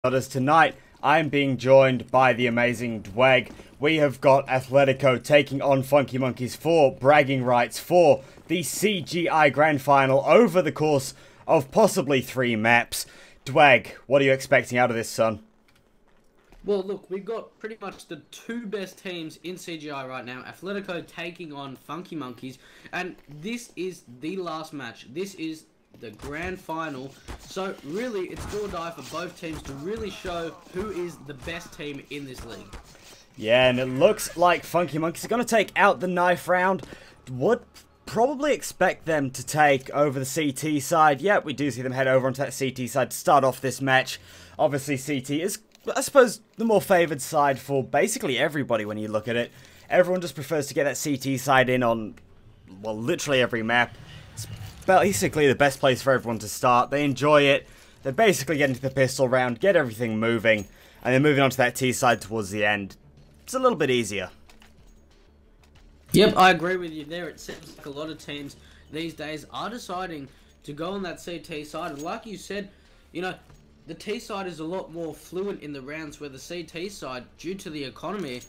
As tonight, I'm being joined by the amazing Dweg. We have got Athletico taking on Funky Monkeys for bragging rights for the CGI Grand Final over the course of possibly 3 maps. Dweg, what are you expecting out of this, son? Well, look, we've got pretty much the 2 best teams in CGI right now. Athletico taking on Funky Monkeys, and this is the last match. This is the grand final, so really it's do or die for both teams to really show who is the best team in this league. Yeah, and it looks like Funky Monkeys are going to take out the knife round. Would probably expect them to take over the CT side. Yeah, we do see them head over onto that CT side to start off this match. Obviously CT is, I suppose, the more favoured side for basically everybody when you look at it. Everyone just prefers to get that CT side in on, well, literally every map. Basically the best place for everyone to start. They enjoy it. They basically get into the pistol round, get everything moving, and then moving on to that T side towards the end. It's a little bit easier. Yep, I agree with you there. It seems like a lot of teams these days are deciding to go on that CT side. And like you said, you know, the T side is a lot more fluent in the rounds, where the CT side, due to the economy,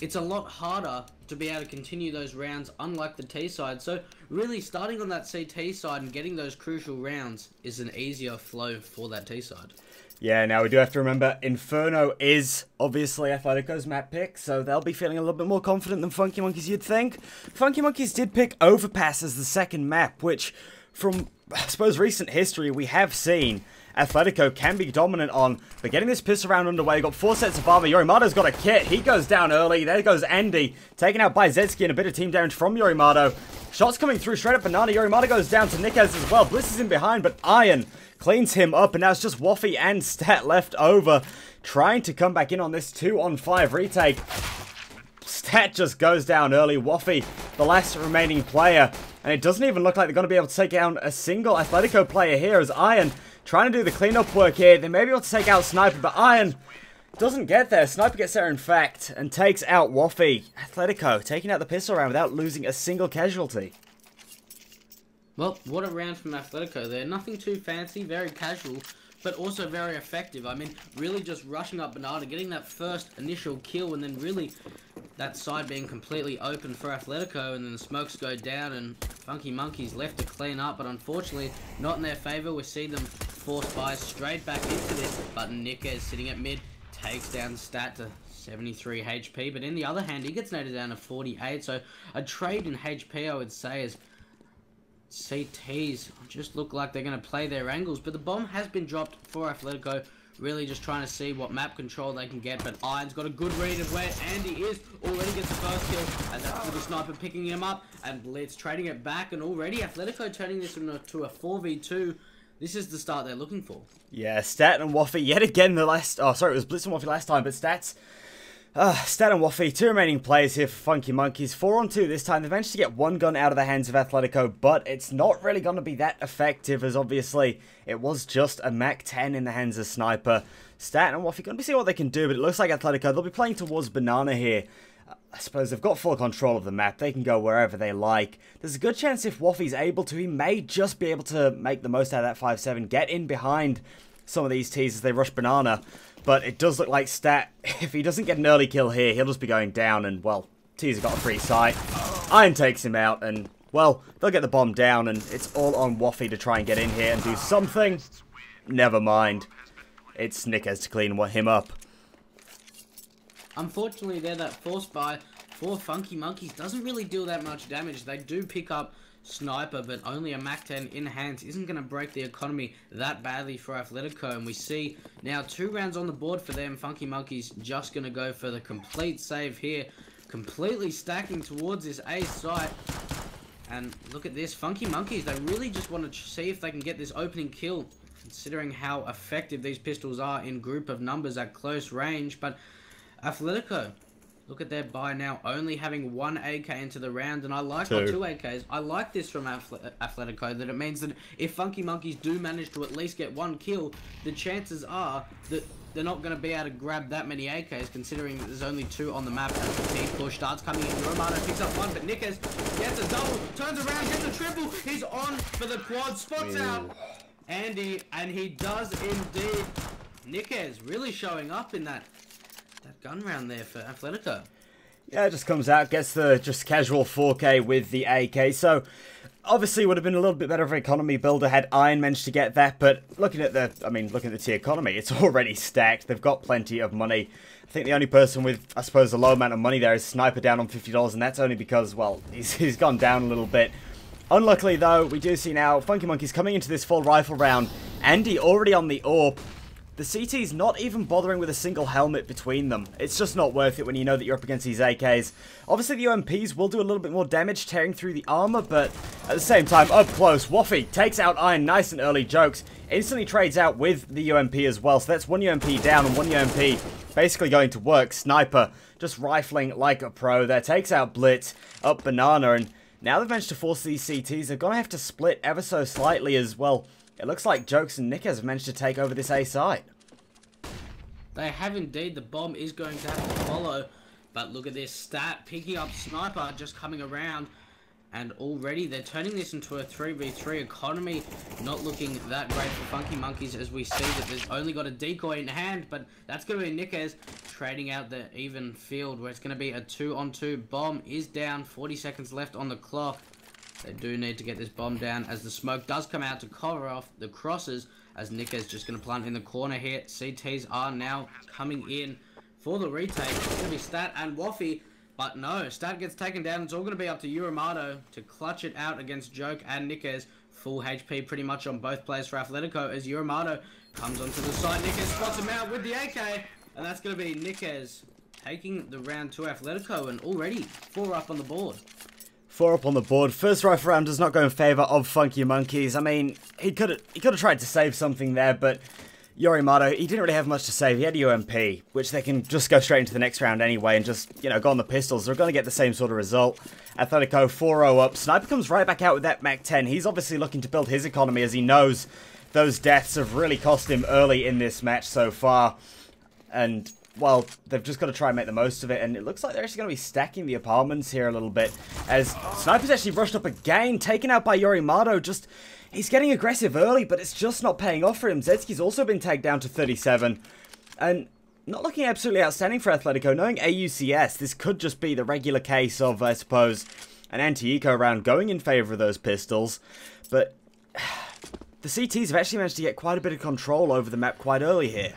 it's a lot harder to be able to continue those rounds, unlike the T side. So really starting on that CT side and getting those crucial rounds is an easier flow for that T side. Yeah, now we do have to remember Inferno is obviously Atletico's map pick, so they'll be feeling a little bit more confident than Funky Monkeys, you'd think. Funky Monkeys did pick Overpass as the second map, which from, I suppose, recent history we have seen Athletico can be dominant on, but getting this pistol round underway, got 4 sets of armor. Yorimado's got a kit. He goes down early. There goes Andy, taken out by Zetsky, and a bit of team damage from Yorimado. Shots coming through straight up Banana. Yorimado goes down to Nikez as well. Bliss is in behind, but Iron cleans him up, and now it's just Waffy and Stat left over, trying to come back in on this 2-on-5 retake. Stat just goes down early. Waffy, the last remaining player, and it doesn't even look like they're going to be able to take down a single Athletico player here, as Iron trying to do the cleanup work here. They may be able to take out Sniper, but Iron doesn't get there. Sniper gets there, in fact, and takes out Waffy. Athletico taking out the pistol round without losing a single casualty. Well, what a round from Athletico there. Nothing too fancy, very casual, but also very effective. I mean, really just rushing up Banana, getting that first initial kill, and then really that side being completely open for Athletico, and then the smokes go down, and Funky Monkeys left to clean up, but unfortunately not in their favour. We see them force buys straight back into this, but Nikez sitting at mid takes down the Stat to 73 HP, but in the other hand, he gets nated down to 48, so a trade in HP, I would say, is CTs just look like they're going to play their angles, but the bomb has been dropped for Athletico, really just trying to see what map control they can get, but Iron's got a good read of where Andy is, already gets the first kill, and that's the Sniper picking him up, and Blitz trading it back, and already Athletico turning this into a 4v2. This is the start they're looking for. Yeah, Stat and Waffy yet again the last, oh sorry, it was Blitz and Waffy last time, but Stat and Waffy, 2 remaining players here for Funky Monkeys. 4-on-2 this time. They managed to get 1 gun out of the hands of Athletico, but it's not really going to be that effective, as obviously it was just a MAC-10 in the hands of Sniper. Stat and Waffy going to be seeing what they can do, but it looks like Athletico, they'll be playing towards Banana here. I suppose they've got full control of the map. They can go wherever they like. There's a good chance if Waffy's able to, he may just be able to make the most out of that 5-7, get in behind some of these T's as they rush Banana. But it does look like Stat, if he doesn't get an early kill here, he'll just be going down, and, well, T's have got a free sight. Iron takes him out, and, well, they'll get the bomb down, and it's all on Waffy to try and get in here and do something. Never mind. It's Nikez to clean him up. Unfortunately, there, that force buy for Funky Monkeys doesn't really deal that much damage. They do pick up Sniper, but only a MAC-10 in hands isn't going to break the economy that badly for Athletico, and we see now 2 rounds on the board for them. Funky Monkeys just going to go for the complete save here, completely stacking towards this A site. And look at this, Funky Monkeys, they really just want to see if they can get this opening kill, considering how effective these pistols are in group of numbers at close range. But Athletico, look at their buy now, only having 1 AK into the round, and I like, or 2 AKs, I like this from Athletico, that it means that if Funky Monkeys do manage to at least get 1 kill, the chances are that they're not going to be able to grab that many AKs, considering that there's only 2 on the map, and the team push starts coming in. Romano picks up 1, but Nikez gets a double, turns around, gets a triple, he's on for the quad, spots out Andy, and he does indeed Nickez really showing up in that gun round there for Athletico. Yeah, it just comes out, gets the just casual 4K with the AK. So obviously would have been a little bit better of an economy builder had Iron managed to get that, but looking at the tier economy, it's already stacked. They've got plenty of money. I think the only person with, I suppose, a low amount of money there is Sniper down on $50, and that's only because, well, he's gone down a little bit. Unluckily, though, we do see now Funky Monkey's coming into this full rifle round. Andy already on the AWP. The CT's not even bothering with a single helmet between them. It's just not worth it when you know that you're up against these AKs. Obviously, the UMPs will do a little bit more damage tearing through the armor, but at the same time, up close, Waffy takes out Iron nice and early. Jokes instantly trades out with the UMP as well, so that's one UMP down and one UMP basically going to work. Sniper just rifling like a pro there, takes out Blitz, up Banana, and now they've managed to force these CTs. They're going to have to split ever so slightly as well. It looks like Jokes and Nickez have managed to take over this A side. They have indeed. The bomb is going to have to follow. But look at this stat. Picking up Sniper, just coming around. And already they're turning this into a 3v3 economy. Not looking that great for Funky Monkeys as we see that there's only got a decoy in hand. But that's going to be Nickez trading out the even field where it's going to be a 2-on-2. Bomb is down. 40 seconds left on the clock. They do need to get this bomb down as the smoke does come out to cover off the crosses as Nickez just going to plant in the corner here. CTs are now coming in for the retake. It's going to be Stat and Waffy, but no, Stat gets taken down. It's all going to be up to Urimato to clutch it out against Joke and Nickez. Full HP pretty much on both players for Athletico as Urimato comes onto the side. Nickez spots him out with the AK, and that's going to be Nickez taking the round to Athletico and already 4 up on the board. 4 up on the board. First rifle round does not go in favour of Funky Monkeys. I mean, he could have tried to save something there, but Yorimato, he didn't really have much to save. He had UMP, which they can just go straight into the next round anyway and just, you know, go on the pistols. They're going to get the same sort of result. Athletico 4-0 up. Sniper comes right back out with that MAC-10. He's obviously looking to build his economy as he knows those deaths have really cost him early in this match so far. And well, they've just got to try and make the most of it, and it looks like they're actually going to be stacking the apartments here a little bit, as Sniper's actually rushed up again, taken out by Yorimato. Just, he's getting aggressive early, but it's just not paying off for him. Zetsky's also been tagged down to 37, and not looking absolutely outstanding for Athletico. Knowing AUCS, this could just be the regular case of, I suppose, an anti-eco round going in favour of those pistols, but the CTs have actually managed to get quite a bit of control over the map quite early here.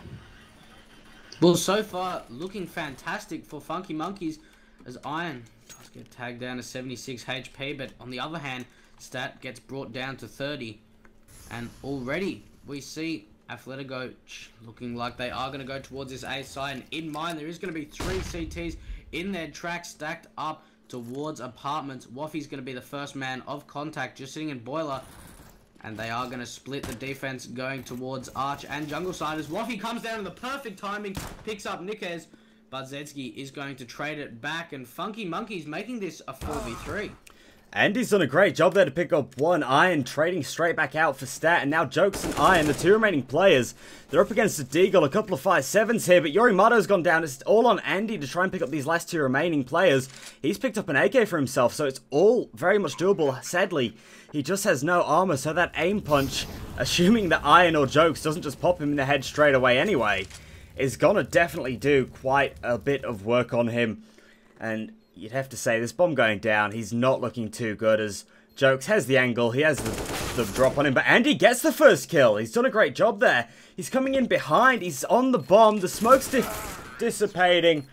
Well, so far, looking fantastic for Funky Monkeys as Iron does get tagged down to 76 HP, but on the other hand, Stat gets brought down to 30. And already, we see Athletico looking like they are going to go towards this A side. And in mind, there is going to be 3 CTs in their track stacked up towards apartments. Waffy's going to be the first man of contact, just sitting in Boiler. And they are going to split the defense going towards Arch and Jungle side as Waffy comes down in the perfect timing, picks up Nickez, but Zetsky is going to trade it back, and Funky Monkeys making this a 4v3. Andy's done a great job there to pick up one. Iron trading straight back out for Stat, and now Jokes and Iron, the 2 remaining players, they're up against the Deagle, a couple of 5-7s here, but Yorimato's gone down. It's all on Andy to try and pick up these last 2 remaining players. He's picked up an AK for himself, so it's all very much doable. Sadly, he just has no armor, so that aim punch, assuming that Iron or Jokes doesn't just pop him in the head straight away anyway, is gonna definitely do quite a bit of work on him. And you'd have to say, this bomb going down, he's not looking too good as Jokes has the angle, he has the drop on him, but Andy gets the first kill. He's done a great job there. He's coming in behind, he's on the bomb, the smoke's dissipating,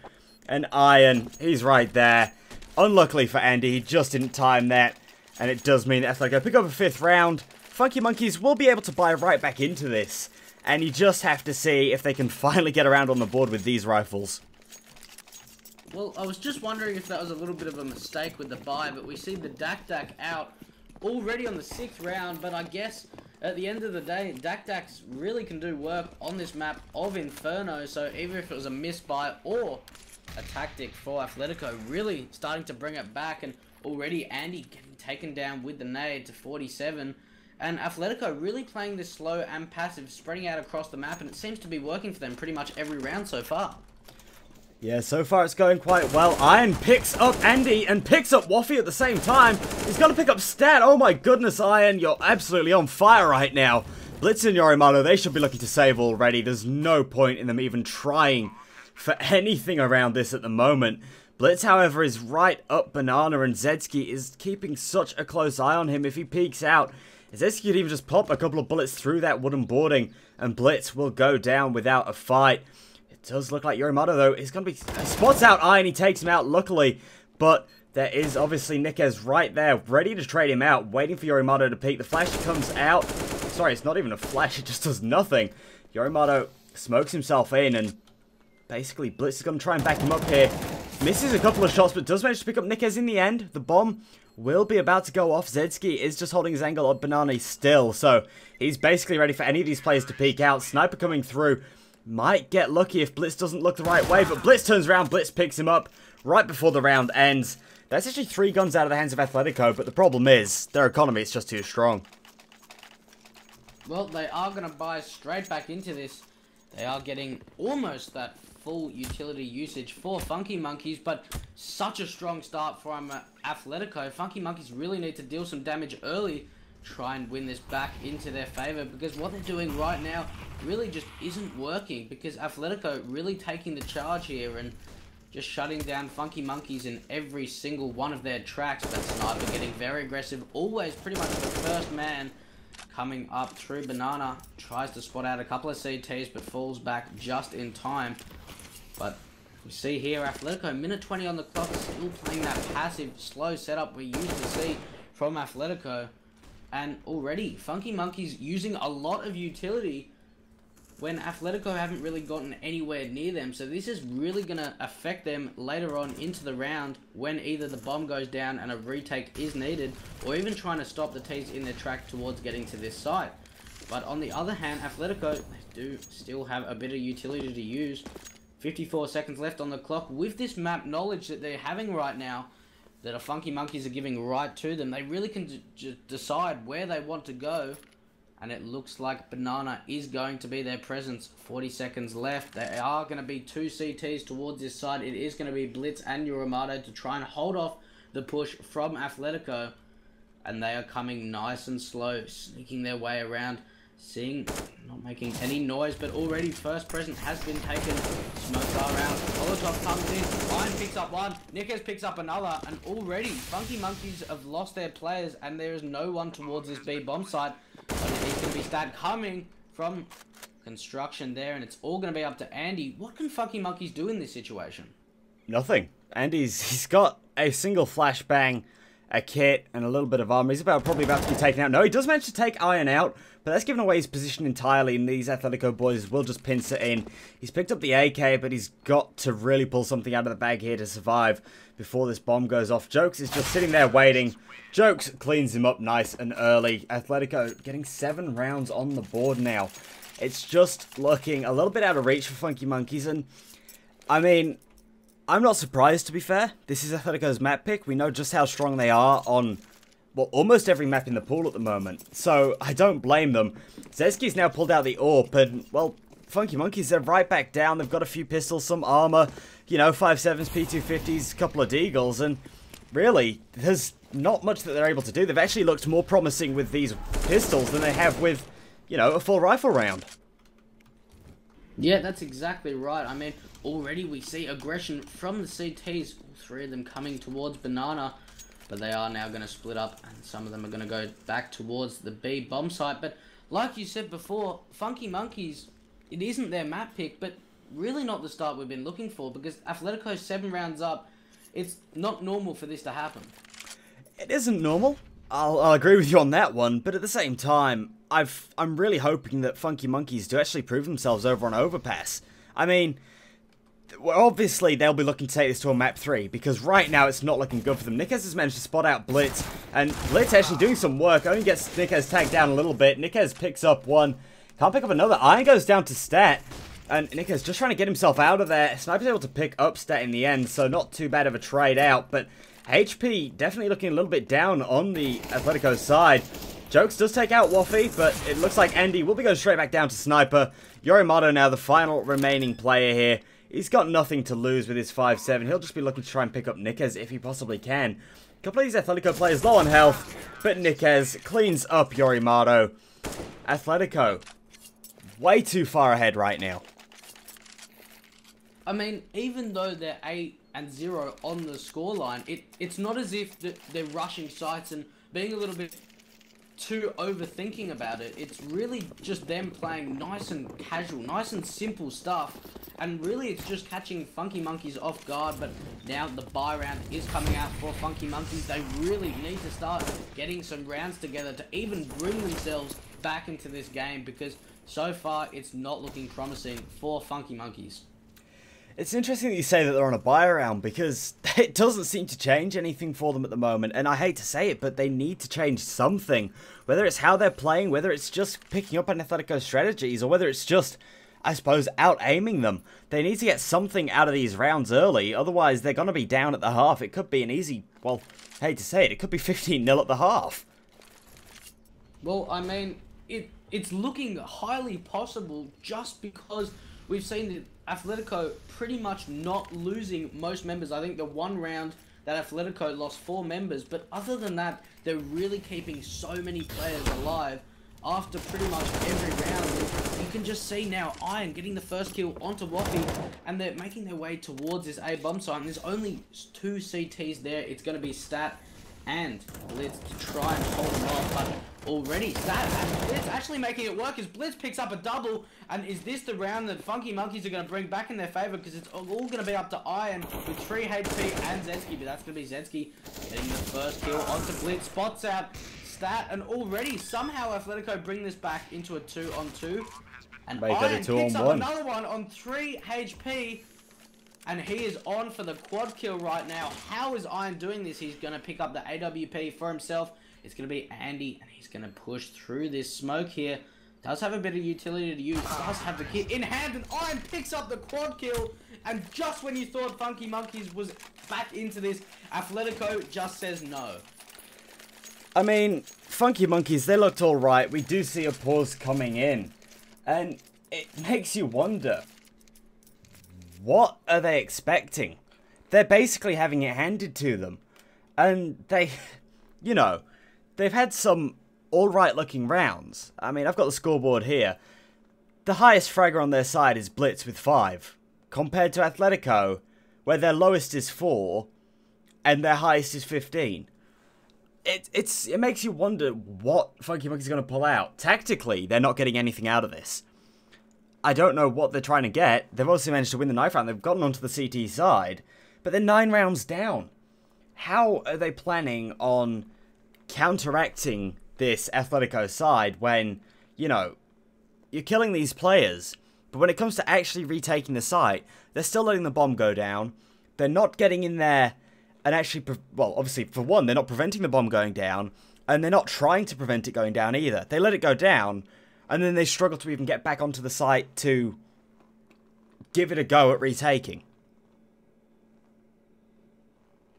and Iron, he's right there. Unluckily for Andy, he just didn't time that, and it does mean that Athletico pick up a 5th round. Funky Monkeys will be able to buy right back into this, and you just have to see if they can finally get around on the board with these rifles. Well, I was just wondering if that was a little bit of a mistake with the buy, but we see the Dak out already on the 6th round, but I guess at the end of the day, Dak really can do work on this map of Inferno, so even if it was a misbuy or a tactic for Athletico, really starting to bring it back, and already Andy getting taken down with the nade to 47, and Athletico really playing this slow and passive, spreading out across the map, and it seems to be working for them pretty much every round so far. Yeah, so far it's going quite well. Iron picks up Andy and picks up Waffy at the same time. He's got to pick up Stat. Oh my goodness, Iron, you're absolutely on fire right now. Blitz and Yorimato, they should be looking to save already. There's no point in them even trying for anything around this at the moment. Blitz, however, is right up Banana, and Zedski is keeping such a close eye on him. If he peeks out, Zedski could even just pop a couple of bullets through that wooden boarding, and Blitz will go down without a fight. It does look like Yorimato, though, is going to be... spots out Iron, he takes him out, luckily, but there is obviously Nikez right there, ready to trade him out, waiting for Yorimato to peek. The flash comes out. Sorry, it's not even a flash, it just does nothing. Yorimato smokes himself in, and basically Blitz is going to try and back him up here. Misses a couple of shots, but does manage to pick up Nikez in the end. The bomb will be about to go off. Zedski is just holding his angle up Banana still, so he's basically ready for any of these players to peek out. Sniper coming through. Might get lucky if Blitz doesn't look the right way, but Blitz turns around, Blitz picks him up right before the round ends. That's actually 3 guns out of the hands of Athletico, but the problem is, their economy is just too strong. Well, they are going to buy straight back into this. They are getting almost that full utility usage for Funky Monkeys, but such a strong start from Athletico. Funky Monkeys really need to deal some damage early, try and win this back into their favor, because what they're doing right now really just isn't working, because Athletico really taking the charge here and just shutting down Funky Monkeys in every single one of their tracks. But Sniper getting very aggressive, always pretty much the first man coming up through Banana, tries to spot out a couple of CTs, but falls back just in time. But we see here, Athletico, minute 20 on the clock, is still playing that passive, slow setup we used to see from Athletico. And already, Funky Monkeys using a lot of utility when Athletico haven't really gotten anywhere near them. So this is really going to affect them later on into the round when either the bomb goes down and a retake is needed, or even trying to stop the T's in their track towards getting to this site. But on the other hand, Athletico, they do still have a bit of utility to use. 54 seconds left on the clock. With this map knowledge that they're having right now, that the Funky Monkeys are giving right to them, they really can decide where they want to go. And it looks like Banana is going to be their presence. 40 seconds left. There are going to be 2 CTs towards this side. It is going to be Blitz and Yorimato to try and hold off the push from Athletico. And they are coming nice and slow, sneaking their way around. Seeing, not making any noise, but already first present has been taken. Smokes are around. Molotov comes in. Ryan picks up one. Nikez picks up another. And already, Funky Monkeys have lost their players, and there is no one towards this B bomb site. But it is going to be stat coming from construction there, and it's all going to be up to Andy. What can Funky Monkeys do in this situation? Nothing. He's got a single flashbang, a kit, and a little bit of armor. He's probably about to be taken out. No, he does manage to take Iron out, but that's given away his position entirely, and these Athletico boys will just pinch it in. He's picked up the AK, but he's got to really pull something out of the bag here to survive before this bomb goes off. Jokes is just sitting there waiting. Jokes cleans him up nice and early. Athletico getting 7 rounds on the board now. It's just looking a little bit out of reach for Funky Monkeys, and I mean, I'm not surprised, to be fair. This is Athletico's map pick. We know just how strong they are on, well, almost every map in the pool at the moment. So, I don't blame them. Zedski's now pulled out the AWP, and, well, Funky Monkeys, they're right back down. They've got a few pistols, some armor, you know, 5.7s, P250s, a couple of deagles, and really, there's not much that they're able to do. They've actually looked more promising with these pistols than they have with, you know, a full rifle round. Yeah, that's exactly right. I mean, already we see aggression from the CTs, all 3 of them coming towards Banana, but they are now going to split up, and some of them are going to go back towards the B bomb site. But like you said before, Funky Monkeys, it isn't their map pick, but really not the start we've been looking for, because Athletico's 7 rounds up. It's not normal for this to happen. It isn't normal. I'll agree with you on that one, but at the same time, I'm really hoping that Funky Monkeys do actually prove themselves over on Overpass. I mean, well, obviously they'll be looking to take this to a map 3, because right now it's not looking good for them. Nikez has managed to spot out Blitz, and Blitz actually doing some work, only gets Nikez tagged down a little bit. Nikez picks up one, can't pick up another. Iron goes down to Stat, and Nikez just trying to get himself out of there. Sniper's able to pick up Stat in the end, so not too bad of a trade out, but HP definitely looking a little bit down on the Athletico side. Jokes does take out Waffy, but it looks like Andy will be going straight back down to Sniper. Yorimato now the final remaining player here. He's got nothing to lose with his 5.7. He'll just be looking to try and pick up Nikez if he possibly can. A couple of these Athletico players low on health, but Nikez cleans up Yorimato. Athletico, way too far ahead right now. I mean, even though they're 8-0 on the scoreline, it's not as if they're rushing sites and being a little bit too overthinking about it. It's really just them playing nice and casual, nice and simple stuff. And really, it's just catching Funky Monkeys off guard. But now the buy round is coming out for Funky Monkeys. They really need to start getting some rounds together to even bring themselves back into this game, because so far it's not looking promising for Funky Monkeys. It's interesting that you say that they're on a buy round, because it doesn't seem to change anything for them at the moment. And I hate to say it, but they need to change something. Whether it's how they're playing, whether it's just picking up on Athletico strategies, or whether it's just, I suppose, out-aiming them. They need to get something out of these rounds early, otherwise they're going to be down at the half. It could be an easy, well, I hate to say it, it could be 15-0 at the half. Well, I mean, it's looking highly possible just because we've seen the Athletico pretty much not losing most members. I think the one round that Athletico lost 4 members, but other than that, they're really keeping so many players alive after pretty much every round. You can just see now Iron getting the first kill onto Waffy, and they're making their way towards this A bomb site, and there's only 2 CTs there. It's going to be Stat and Blitz to try and hold them off, but already Stat and Blitz actually making it work as Blitz picks up a double. And is this the round that Funky Monkeys are going to bring back in their favor? Because it's all going to be up to Iron with 3 HP and Zensky, but that's going to be Zensky getting the first kill onto Blitz, spots out Stat, and already somehow Athletico bring this back into a 2-on-2. And Iron picks up another one on 3 HP. And he is on for the quad kill right now. How is Iron doing this? He's going to pick up the AWP for himself. It's going to be Andy, and he's going to push through this smoke here. Does have a bit of utility to use. Does have the kit in hand, and Iron picks up the quad kill. And just when you thought Funky Monkeys was back into this, Athletico just says no. I mean, Funky Monkeys, they looked alright. We do see a pause coming in. And it makes you wonder, what are they expecting? They're basically having it handed to them. And they, you know, they've had some alright looking rounds. I mean, I've got the scoreboard here. The highest fragger on their side is Blitz with 5. Compared to Athletico, where their lowest is 4, and their highest is 15. It makes you wonder what Funky Monkeys are going to pull out. Tactically, they're not getting anything out of this. I don't know what they're trying to get. They've also managed to win the knife round. They've gotten onto the CT side, but they're 9 rounds down. How are they planning on counteracting this Athletico side when, you know, you're killing these players, but when it comes to actually retaking the site, they're still letting the bomb go down. They're not getting in there and actually, well, obviously, for one, they're not preventing the bomb going down, and they're not trying to prevent it going down either. They let it go down, and then they struggle to even get back onto the site to give it a go at retaking.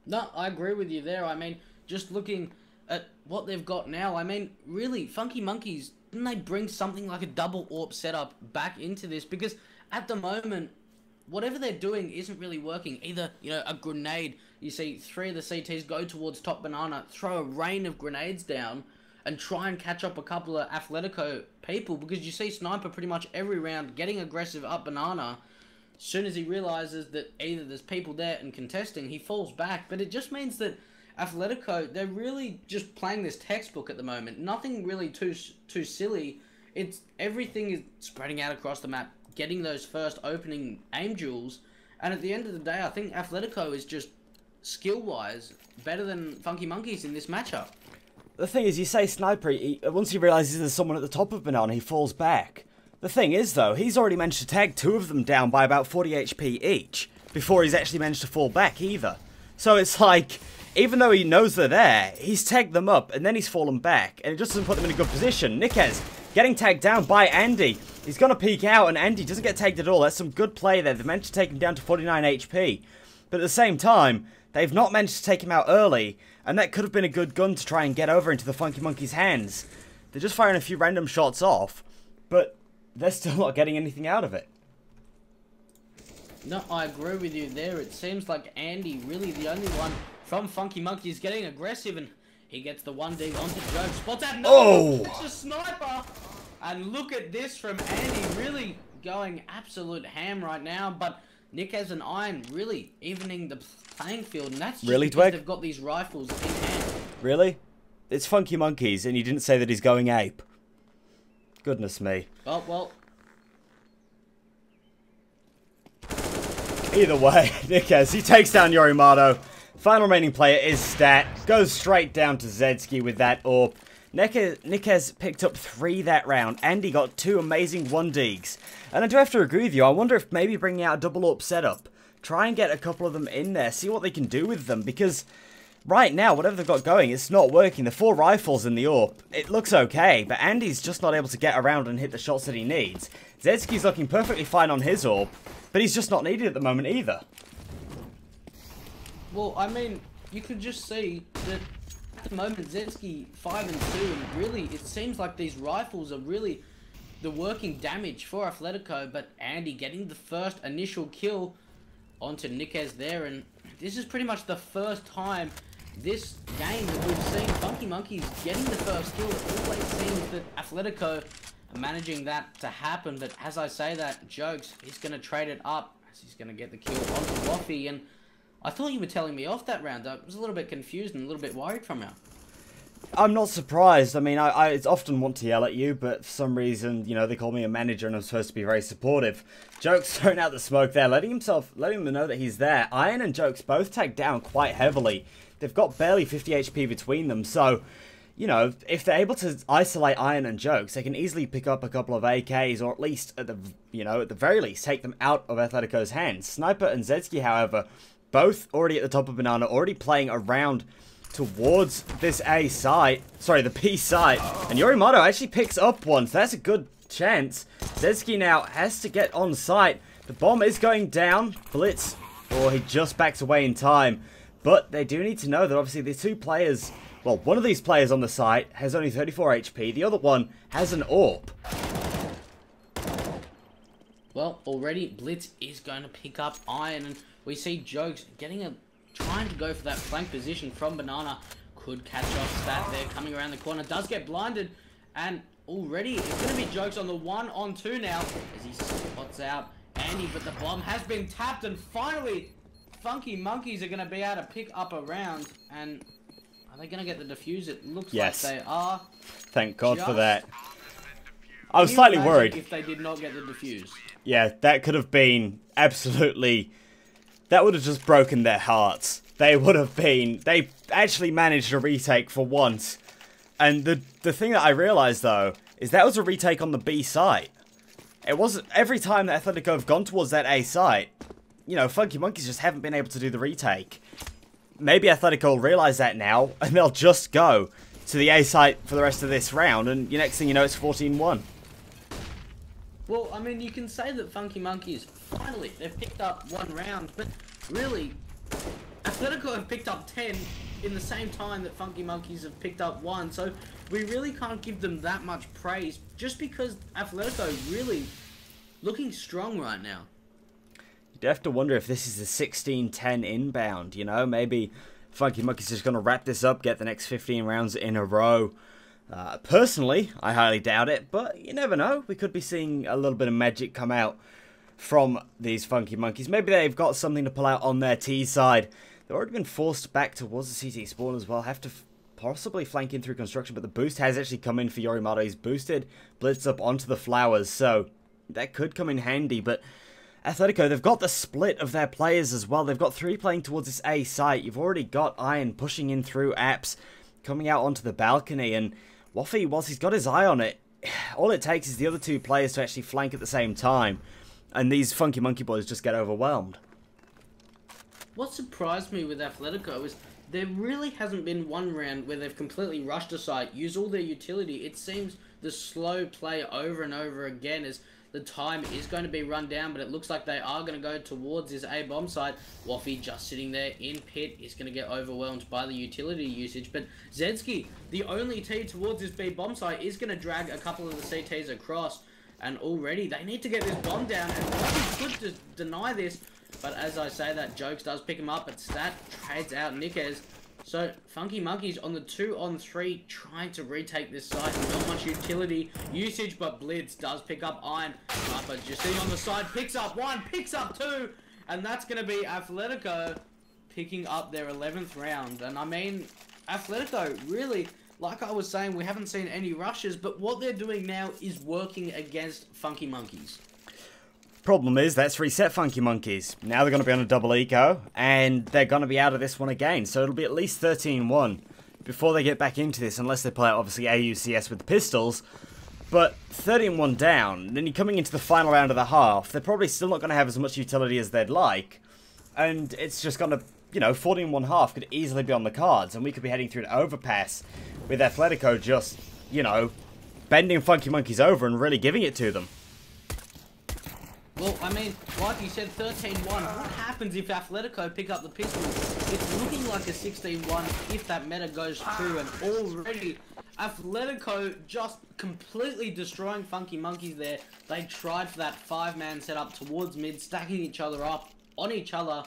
No, I agree with you there. I mean, just looking at what they've got now, I mean, really, Funky Monkeys, didn't they bring something like a double AWP setup back into this? Because at the moment, whatever they're doing isn't really working. Either, you know, a grenade, you see 3 of the CTs go towards top banana, throw a rain of grenades down, and try and catch up a couple of Athletico people, because you see Sniper pretty much every round getting aggressive up banana. As soon as he realizes that either there's people there and contesting, he falls back. But it just means that Athletico, they're really just playing this textbook at the moment. Nothing really too silly. It's everything is spreading out across the map, getting those first opening aim duels, and at the end of the day, I think Athletico is just skill-wise better than Funky Monkeys in this matchup. The thing is, you say Sniper, once he realises there's someone at the top of banana, he falls back. The thing is, though, he's already managed to tag 2 of them down by about 40 HP each, before he's actually managed to fall back either. So it's like, even though he knows they're there, he's tagged them up, and then he's fallen back, and it just doesn't put them in a good position. Nikez getting tagged down by Andy. He's going to peek out, and Andy doesn't get tagged at all. That's some good play there. They've managed to take him down to 49 HP. But at the same time, they've not managed to take him out early, and that could have been a good gun to try and get over into the Funky Monkeys' hands. They're just firing a few random shots off, but they're still not getting anything out of it. No, I agree with you there. It seems like Andy, really the only one from Funky Monkeys, getting aggressive, and He gets the 1D onto Joke. Spots out. No, Oh! it's a sniper. And look at this from Andy, really going absolute ham right now. But Nikez and Iron really evening the playing field, and that's just Really, because Dweg? they've got these rifles in hand. Really? It's Funky Monkeys, and you didn't say that he's going ape. Goodness me. Oh, well. Either way, Nikez, he takes down Yorimato. Final remaining player is Stat. Goes straight down to Zedski with that AWP. Nikez picked up 3 that round. Andy got 2 amazing 1Ds. And I do have to agree with you. I wonder if maybe bringing out a double AWP setup. Try and get a couple of them in there. See what they can do with them. Because right now, whatever they've got going, it's not working. The 4 rifles in the AWP, it looks okay. But Andy's just not able to get around and hit the shots that he needs. Zedski's looking perfectly fine on his AWP. But he's just not needed at the moment either. Well, I mean, you could just see that at the moment, Zedski 5 and 2, and really, it seems like these rifles are really the working damage for Athletico, but Andy getting the first initial kill onto Nikez there, and this is pretty much the first time this game that we've seen Funky Monkeys getting the first kill. It always seems that Athletico are managing that to happen, but as I say that, Jokes, he's going to trade it up, as he's going to get the kill onto Waffy, and I thought you were telling me off that round. I was a little bit confused and a little bit worried from you. I'm not surprised. I mean, I often want to yell at you, but for some reason, you know, they call me a manager and I'm supposed to be very supportive. Jokes throwing out the smoke there, letting them know that he's there. Iron and Jokes both tagged down quite heavily. They've got barely 50 HP between them, so, you know, if they're able to isolate Iron and Jokes, they can easily pick up a couple of AKs, or at least, at the very least, take them out of Athletico's hands. Sniper and Zedski, however, both already at the top of Banana, already playing around towards this A site, sorry, the B site, and Yorimato actually picks up one, so that's a good chance. Zedski now has to get on site. The bomb is going down. Blitz, or he just backs away in time, but they do need to know that obviously the 2 players, well, one of these players on the site has only 34 HP, the other one has an AWP. Well, already Blitz is going to pick up Iron, and we see Jokes trying to go for that flank position from Banana. Could catch off Stat there, coming around the corner. Does get blinded, and already it's going to be Jokes on the 1-on-2 now, as he spots out Andy, but the bomb has been tapped, and finally, Funky Monkeys are going to be able to pick up a round, and are they going to get the defuse? It looks Yes. like they are. Thank God for that. I was slightly worried. If they did not get the defuse. Yeah, that could have been absolutely... That would have just broken their hearts. They actually managed a retake for once. And the thing that I realised, though, is that was a retake on the B site. It wasn't... Every time that Athletico have gone towards that A site, you know, Funky Monkeys just haven't been able to do the retake. Maybe Athletico will realise that now, and they'll just go to the A site for the rest of this round, and the next thing you know, it's 14-1. Well, I mean, you can say that Funky Monkeys, finally, they've picked up 1 round, but really, Athletico have picked up 10 in the same time that Funky Monkeys have picked up 1, so we really can't give them that much praise, just because Athletico really looking strong right now. You'd have to wonder if this is a 16-10 inbound, you know? Maybe Funky Monkeys just going to wrap this up, get the next 15 rounds in a row. Personally, I highly doubt it, but you never know. We could be seeing a little bit of magic come out from these Funky Monkeys. Maybe they've got something to pull out on their T side. They've already been forced back towards the CT spawn as well. Have to possibly flank in through construction, but the boost has actually come in for Yorimato. He's boosted Blitz up onto the flowers, so that could come in handy, but Athletico, they've got the split of their players as well. They've got 3 playing towards this A site. You've already got Iron pushing in through apps, coming out onto the balcony, and Waffy, whilst he's got his eye on it, all it takes is the other 2 players to actually flank at the same time, and these Funky Monkey boys just get overwhelmed. What surprised me with Athletico is there really hasn't been one round where they've completely rushed a site, used all their utility. It seems the slow play over and over again as the time is going to be run down, but it looks like they are going to go towards this A bomb site. Waffy just sitting there in pit is going to get overwhelmed by the utility usage, but Zedski, the only T towards this B bomb site, is going to drag a couple of the CTs across, and already they need to get this bomb down, and Waffy could deny this, but as I say that, Jokes does pick him up, but Stat trades out Nikez. So, Funky Monkeys on the 2-on-3 trying to retake this side. Not much utility usage, but Blitz does pick up Iron. Sniper just sitting on the side, picks up 1, picks up 2, and that's going to be Athletico picking up their 11th round. And I mean, Athletico really, like I was saying, we haven't seen any rushes, but what they're doing now is working against Funky Monkeys. Problem is, that's reset Funky Monkeys. Now they're going to be on a double eco, and they're going to be out of this one again. So it'll be at least 13-1 before they get back into this, unless they play out, obviously, AUCS with the pistols. But 13-1 down, then you're coming into the final round of the half. They're probably still not going to have as much utility as they'd like. And it's just going to, you know, 14-1 half could easily be on the cards, and we could be heading through an overpass with Athletico just, you know, bending Funky Monkeys over and really giving it to them. Well, I mean, like you said, 13-1. What happens if Athletico pick up the pistol? It's looking like a 16-1 if that meta goes through, and already Athletico just completely destroying Funky Monkeys there. They tried for that 5-man setup towards mid, stacking each other up on each other,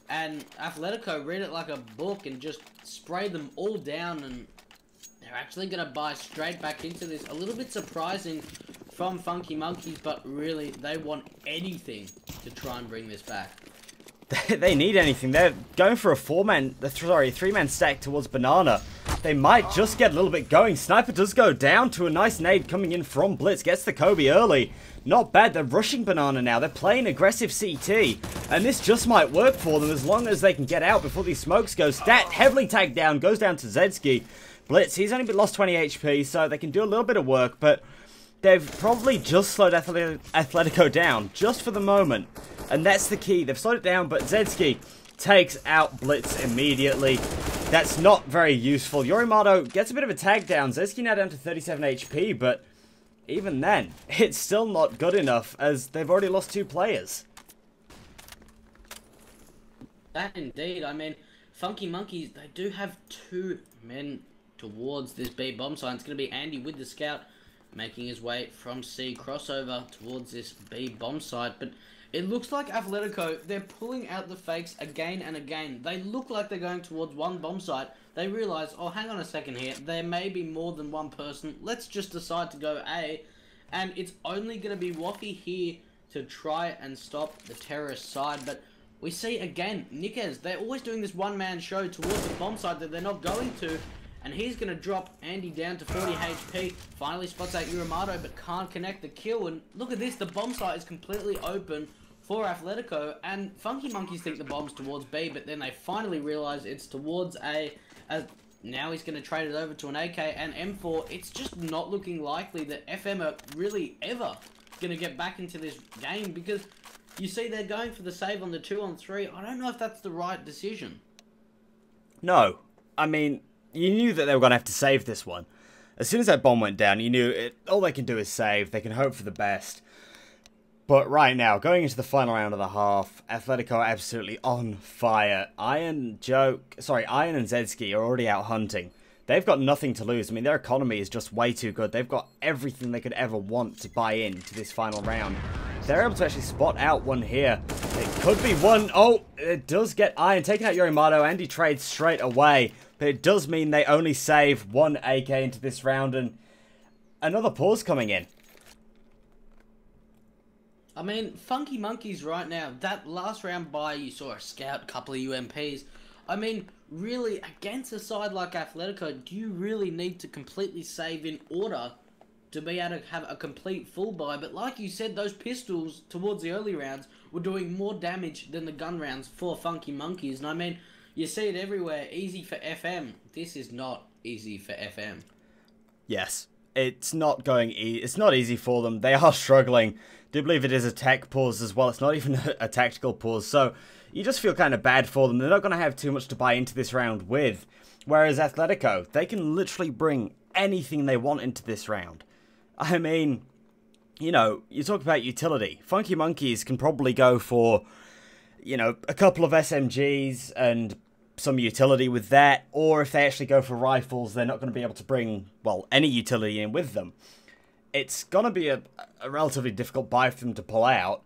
and Athletico read it like a book and just sprayed them all down, and they're actually going to buy straight back into this. A little bit surprising from Funky Monkeys, but really, they want anything to try and bring this back. They need anything. They're going for a 3-man stack towards Banana. They might just get a little bit going. Sniper does go down to a nice nade coming in from Blitz. Gets the Kobe early. Not bad. They're rushing Banana now. They're playing aggressive CT. And this just might work for them as long as they can get out before these smokes go. Stat heavily tagged down. Goes down to Zedski. Blitz, he's only lost 20 HP, so they can do a little bit of work, but they've probably just slowed Athletico down, just for the moment. And that's the key. They've slowed it down, but Zedski takes out Blitz immediately. That's not very useful. Yorimato gets a bit of a tag down. Zedski now down to 37 HP, but even then, it's still not good enough, as they've already lost 2 players. That indeed. I mean, Funky Monkeys, they do have 2 men towards this B bomb site. It's going to be Andy with the scout making his way from C crossover towards this B bomb site, but it looks like Athletico, they're pulling out the fakes again and again. They look like they're going towards one bomb site. They realise, oh, hang on a second here, there may be more than one person. Let's just decide to go A, and it's only going to be Waffy here to try and stop the terrorist side, but we see again, Nikes, they're always doing this one-man show towards the bomb site that they're not going to, and he's going to drop Andy down to 40 HP. Finally spots out Yorimato, but can't connect the kill. And look at this, the bomb site is completely open for Athletico. And Funky Monkeys think the bomb's towards B, but then they finally realise it's towards A. Now he's going to trade it over to an AK and M4. It's just not looking likely that FM are really ever going to get back into this game, because you see they're going for the save on the 2-on-3. I don't know if that's the right decision. No. I mean, you knew that they were going to have to save this one. As soon as that bomb went down, you knew all they can do is save. They can hope for the best. But right now, going into the final round of the half, Athletico are absolutely on fire. Iron and Zedski are already out hunting. They've got nothing to lose. I mean, their economy is just way too good. They've got everything they could ever want to buy into this final round. They're able to actually spot out one here. It could be one. Oh, it does get Iron taking out Yorimato. Andy trades straight away. But it does mean they only save 1 AK into this round, and another pause coming in. I mean, Funky Monkeys right now, that last round buy, you saw a scout, couple of UMPs. I mean, really, against a side like Athletico, do you really need to completely save in order to be able to have a complete full buy? But like you said, those pistols towards the early rounds were doing more damage than the gun rounds for Funky Monkeys. And I mean, you see it everywhere. Easy for FM. This is not easy for FM. Yes, it's not going it's not easy for them. They are struggling. I do believe it is a tech pause as well. It's not even a tactical pause. So you just feel kind of bad for them. They're not going to have too much to buy into this round with. Whereas Athletico, they can literally bring anything they want into this round. I mean, you know, you talk about utility. Funky Monkeys can probably go for, you know, a couple of SMGs and some utility with that, or if they actually go for rifles, they're not going to be able to bring, well, any utility in with them. It's going to be a relatively difficult buy for them to pull out,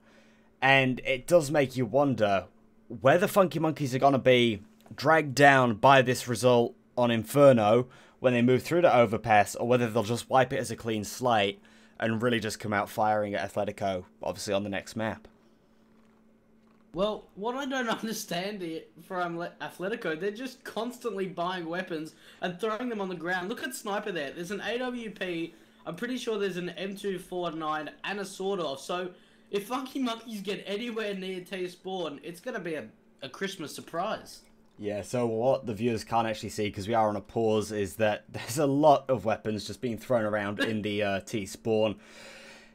and it does make you wonder whether Funky Monkeys are going to be dragged down by this result on Inferno when they move through to Overpass, or whether they'll just wipe it as a clean slate and really just come out firing at Athletico, obviously on the next map. Well, what I don't understand from Athletico, they're just constantly buying weapons and throwing them on the ground. Look at Sniper there. There's an AWP. I'm pretty sure there's an M249 and a sawed-off. So if Funky Monkeys get anywhere near T-Spawn, it's going to be a Christmas surprise. Yeah, so what the viewers can't actually see, because we are on a pause, is that there's a lot of weapons just being thrown around in the T-Spawn.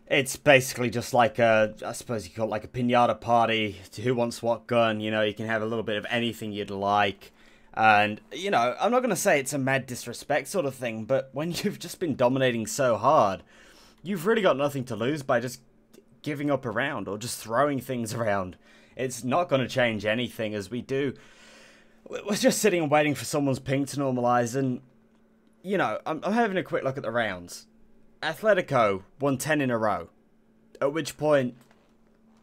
It's basically just like a, I suppose you call it like a piñata party to who wants what gun. You know, you can have a little bit of anything you'd like. And, you know, I'm not going to say it's a mad disrespect sort of thing, but when you've just been dominating so hard, you've really got nothing to lose by just giving up around or just throwing things around. It's not going to change anything, as we do. We're just sitting and waiting for someone's ping to normalize, and, you know, I'm having a quick look at the rounds. Atletico won 10 in a row, at which point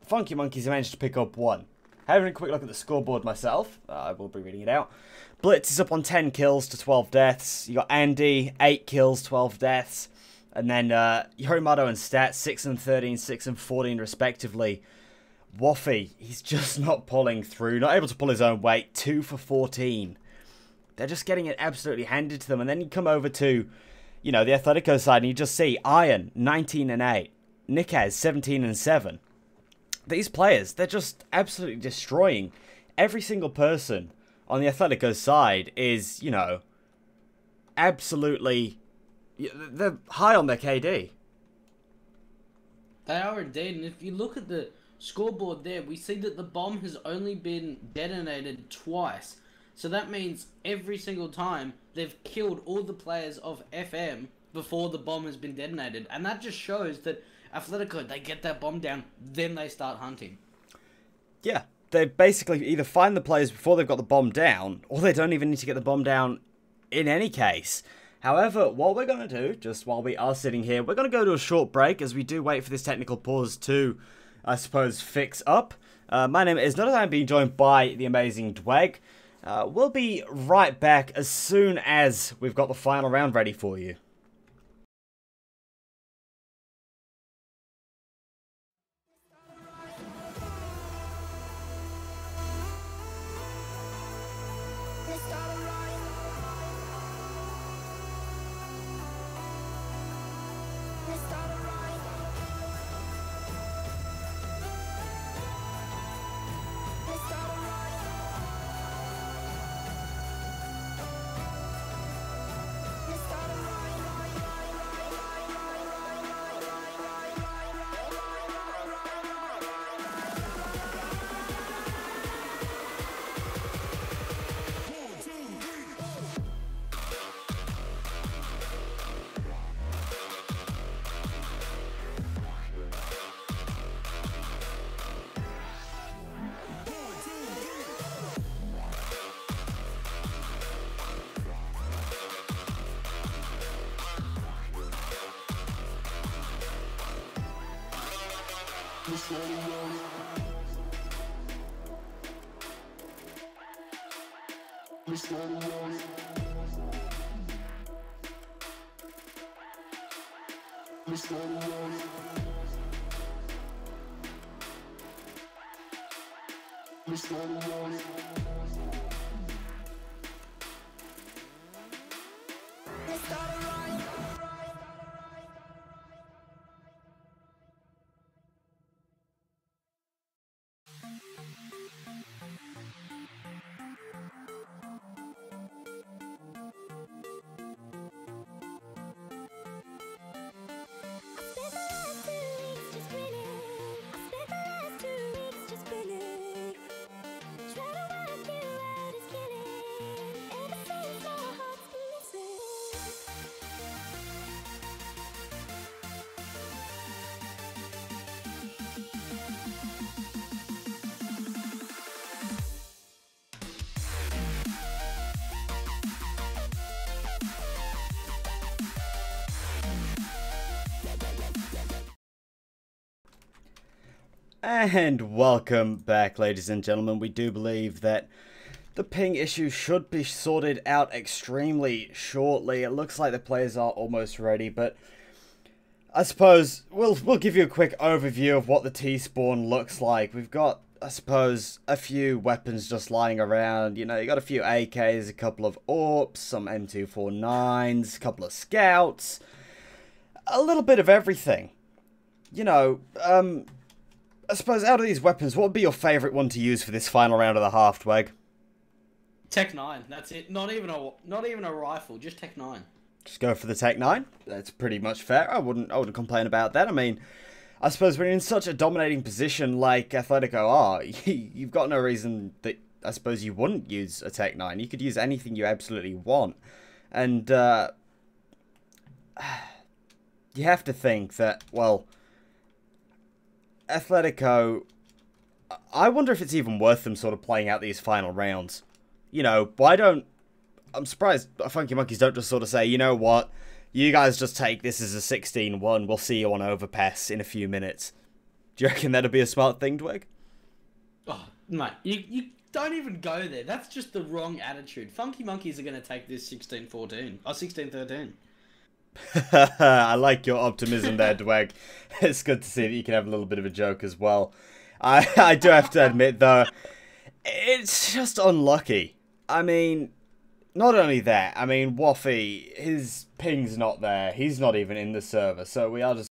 Funky Monkeys managed to pick up 1. Having a quick look at the scoreboard myself, I will be reading it out. Blitz is up on 10 kills to 12 deaths. You got Andy, 8 kills, 12 deaths. And then Yorimato and Stat, 6 and 13, 6 and 14 respectively. Waffy, he's just not pulling through, not able to pull his own weight, 2 for 14. They're just getting it absolutely handed to them. And then you come over to, you know, the Athletico side, and you just see Iron, 19 and 8. Nikaz, 17 and 7. These players, they're just absolutely destroying. Every single person on the Athletico side is, you know, absolutely, they're high on their KD. They are indeed, and if you look at the scoreboard there, we see that the bomb has only been detonated twice. So that means every single time they've killed all the players of FM before the bomb has been detonated. And that just shows that Athletico, they get that bomb down, then they start hunting. Yeah, they basically either find the players before they've got the bomb down, or they don't even need to get the bomb down in any case. However, what we're going to do, just while we are sitting here, we're going to go to a short break as we do wait for this technical pause to, I suppose, fix up. My name is Not I'm being joined by the amazing Dweg. We'll be right back as soon as we've got the final round ready for you. And welcome back, ladies and gentlemen. We do believe that the ping issue should be sorted out extremely shortly. It looks like the players are almost ready, but I suppose we'll give you a quick overview of what the T-spawn looks like. We've got, I suppose, a few weapons just lying around. You know, you got a few AKs, a couple of AWPs, some M249s, a couple of scouts, a little bit of everything. You know, I suppose out of these weapons, what would be your favourite one to use for this final round of the half, Tweg? Tech 9, that's it. Not even a rifle, just Tech 9. Just go for the Tech 9. That's pretty much fair. I wouldn't complain about that. I mean, I suppose when you're in such a dominating position like Athletico are, you've got no reason that I suppose you wouldn't use a Tech 9. You could use anything you absolutely want. And you have to think that, well, Athletico, I wonder if it's even worth them sort of playing out these final rounds. You know, why don't... I'm surprised Funky Monkeys don't just sort of say, you know what, you guys just take this as a 16-1, we'll see you on Overpass in a few minutes. Do you reckon that'd be a smart thing, Twig? Oh, mate, you don't even go there. That's just the wrong attitude. Funky Monkeys are going to take this 16-14, or 16-13. I like your optimism there, Dweg. It's good to see that you can have a little bit of a joke as well. I do have to admit, though, it's just unlucky. I mean, not only that, I mean, Waffy, his ping's not there. He's not even in the server, so we are just